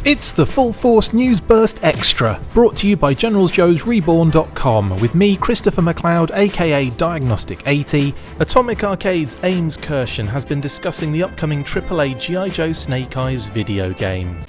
It's the Full Force News Burst Extra, brought to you by GeneralsJoe'sReborn.com, with me, Christopher McLeod AKA Diagnostic 80. Atomic Arcade's Ames Kirshen has been discussing the upcoming AAA G.I. Joe Snake Eyes video game.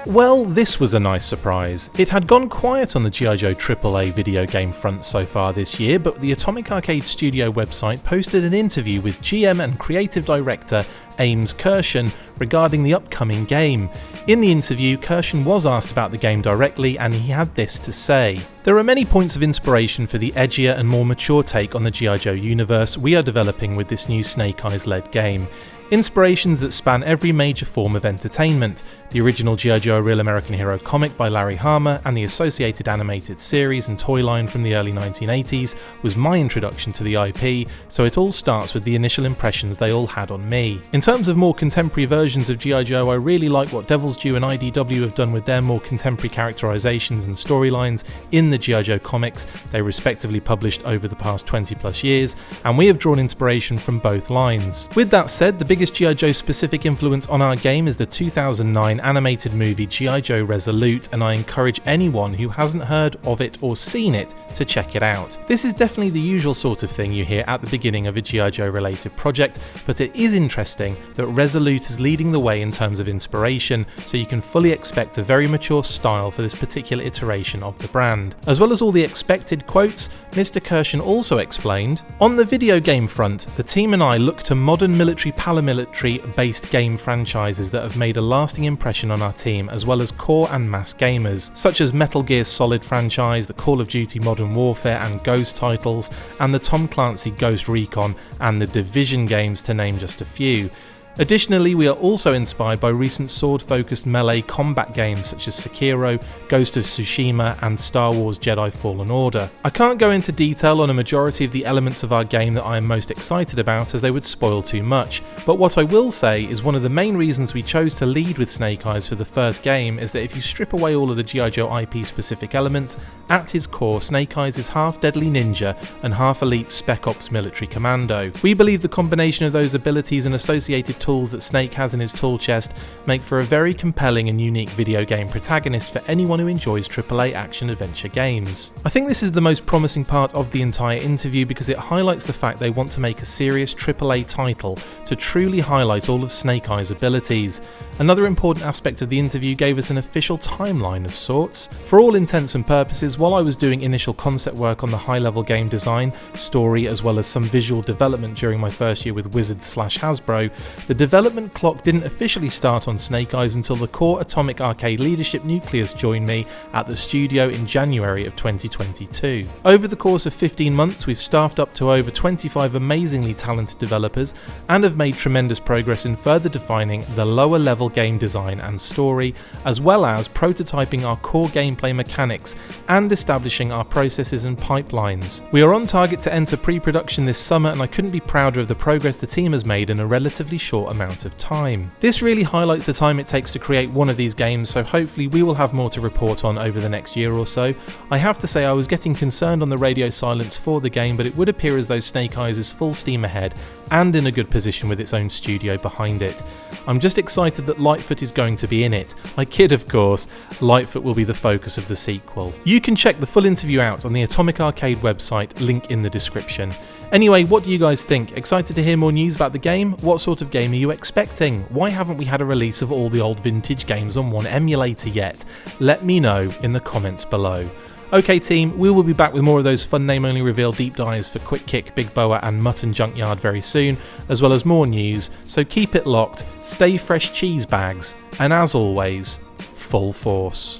Well, this was a nice surprise. It had gone quiet on the G.I. Joe AAA video game front so far this year, but the Atomic Arcade Studio website posted an interview with GM and Creative Director Ames Kirshen regarding the upcoming game. In the interview, Kirshen was asked about the game directly, and he had this to say. There are many points of inspiration for the edgier and more mature take on the G.I. Joe universe we are developing with this new Snake Eyes-led game. Inspirations that span every major form of entertainment. The original G.I. Joe: A Real American Hero comic by Larry Hama and the associated animated series and toy line from the early 1980s was my introduction to the IP, so it all starts with the initial impressions they all had on me. In terms of more contemporary versions of G.I. Joe, I really like what Devil's Due and IDW have done with their more contemporary characterizations and storylines in the G.I. Joe comics they respectively published over the past 20 plus years, and we have drawn inspiration from both lines. With that said, the biggest G.I. Joe specific influence on our game is the 2009 animated movie G.I. Joe Resolute, and I encourage anyone who hasn't heard of it or seen it to check it out. This is definitely the usual sort of thing you hear at the beginning of a G.I. Joe related project, but it is interesting that Resolute is leading the way in terms of inspiration, so you can fully expect a very mature style for this particular iteration of the brand. As well as all the expected quotes, Mr. Kirshen also explained, "On the video game front, the team and I look to modern military paramilitary-based game franchises that have made a lasting impression on our team, as well as core and mass gamers, such as Metal Gear Solid franchise, the Call of Duty Modern Warfare and Ghost titles, and the Tom Clancy Ghost Recon and the Division games, to name just a few. Additionally, we are also inspired by recent sword-focused melee combat games such as Sekiro, Ghost of Tsushima and Star Wars Jedi Fallen Order. I can't go into detail on a majority of the elements of our game that I am most excited about, as they would spoil too much, but what I will say is one of the main reasons we chose to lead with Snake Eyes for the first game is that if you strip away all of the G.I. Joe IP specific elements, at his core Snake Eyes is half deadly ninja and half elite Spec Ops military commando. We believe the combination of those abilities and associated tools that Snake has in his tool chest make for a very compelling and unique video game protagonist for anyone who enjoys AAA action-adventure games. I think this is the most promising part of the entire interview because it highlights the fact they want to make a serious AAA title to truly highlight all of Snake Eyes' abilities. Another important aspect of the interview gave us an official timeline of sorts. For all intents and purposes, while I was doing initial concept work on the high-level game design, story as well as some visual development during my first year with Wizards/Hasbro, the development clock didn't officially start on Snake Eyes until the core Atomic Arcade leadership nucleus joined me at the studio in January of 2022. Over the course of 15 months, we've staffed up to over 25 amazingly talented developers and have made tremendous progress in further defining the lower level game design and story, as well as prototyping our core gameplay mechanics and establishing our processes and pipelines. We are on target to enter pre-production this summer, and I couldn't be prouder of the progress the team has made in a relatively short amount of time. This really highlights the time it takes to create one of these games, so hopefully we will have more to report on over the next year or so. I have to say I was getting concerned on the radio silence for the game, but it would appear as though Snake Eyes is full steam ahead and in a good position with its own studio behind it. I'm just excited that Lightfoot is going to be in it. I kid, of course. Lightfoot will be the focus of the sequel. You can check the full interview out on the Atomic Arcade website, link in the description. Anyway, what do you guys think? Excited to hear more news about the game? What sort of game are you expecting? Why haven't we had a release of all the old vintage games on one emulator yet? Let me know in the comments below. Okay team, we will be back with more of those fun name only reveal deep dives for Quick Kick, Big Boa and Mutton Junkyard very soon, as well as more news, so keep it locked, stay fresh cheese bags, and as always, full force.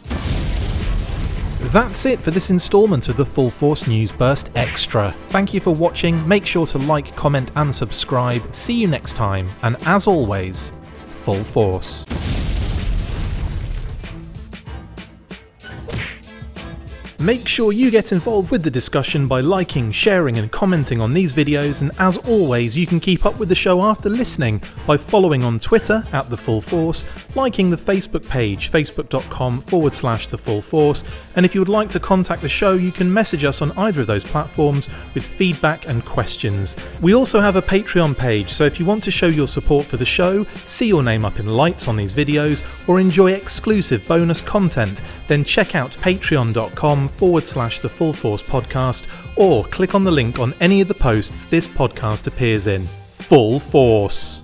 That's it for this instalment of the Full Force News Burst Extra. Thank you for watching, make sure to like, comment and subscribe, see you next time, and as always, full force. Make sure you get involved with the discussion by liking, sharing and commenting on these videos, and as always you can keep up with the show after listening by following on Twitter @TheFullForce, liking the Facebook page facebook.com/TheFullForce, and if you would like to contact the show you can message us on either of those platforms with feedback and questions. We also have a Patreon page, so if you want to show your support for the show, see your name up in lights on these videos, or enjoy exclusive bonus content, then check out patreon.com/TheFullForce podcast, or click on the link on any of the posts this podcast appears in. Full Force.